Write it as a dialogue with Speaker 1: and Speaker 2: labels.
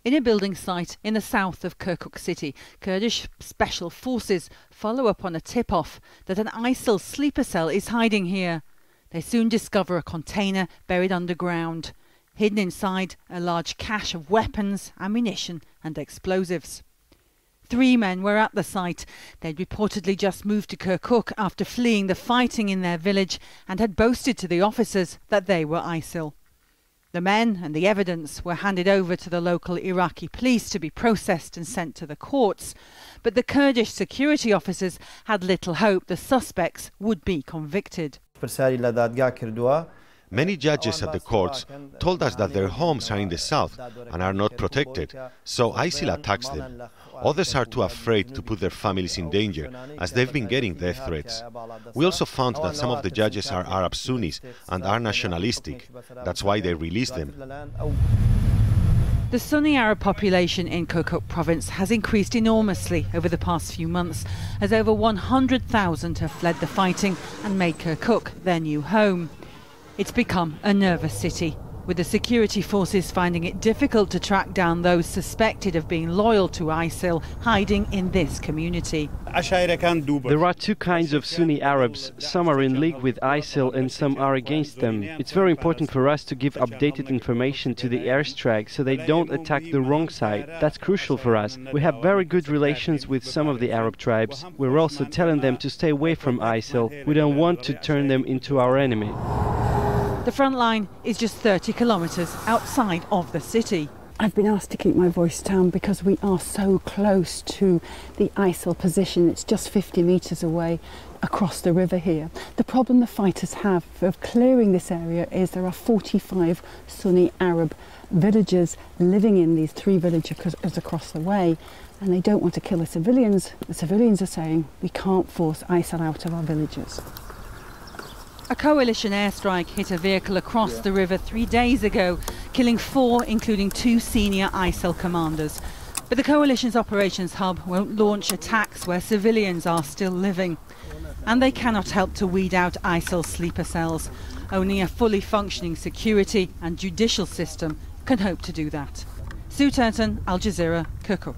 Speaker 1: In a building site in the south of Kirkuk city, Kurdish special forces follow up on a tip-off that an ISIL sleeper cell is hiding here. They soon discover a container buried underground. Hidden inside, a large cache of weapons, ammunition and explosives. 3 men were at the site. They'd reportedly just moved to Kirkuk after fleeing the fighting in their village and had boasted to the officers that they were ISIL. The men and the evidence were handed over to the local Iraqi police to be processed and sent to the courts. But the Kurdish security officers had little hope the suspects would be convicted.
Speaker 2: Many judges at the courts told us that their homes are in the south and are not protected, so ISIL attacks them. Others are too afraid to put their families in danger, as they've been getting death threats. We also found that some of the judges are Arab Sunnis and are nationalistic. That's why they released them.
Speaker 1: The Sunni Arab population in Kirkuk province has increased enormously over the past few months, as over 100,000 have fled the fighting and made Kirkuk their new home. It's become a nervous city, with the security forces finding it difficult to track down those suspected of being loyal to ISIL hiding in this community.
Speaker 3: There are 2 kinds of Sunni Arabs. Some are in league with ISIL and some are against them. It's very important for us to give updated information to the airstrike so they don't attack the wrong side. That's crucial for us. We have very good relations with some of the Arab tribes. We're also telling them to stay away from ISIL. We don't want to turn them into our enemy.
Speaker 1: The front line is just 30 kilometres outside of the city.
Speaker 4: I've been asked to keep my voice down because we are so close to the ISIL position. It's just 50 metres away across the river here. The problem the fighters have of clearing this area is there are 45 Sunni Arab villagers living in these 3 villages across the way, and they don't want to kill the civilians. The civilians are saying we can't force ISIL out of our villages.
Speaker 1: A coalition airstrike hit a vehicle across the river 3 days ago, killing 4, including 2 senior ISIL commanders. But the coalition's operations hub won't launch attacks where civilians are still living. And they cannot help to weed out ISIL sleeper cells. Only a fully functioning security and judicial system can hope to do that. Sue Turton, Al Jazeera, Kirkuk.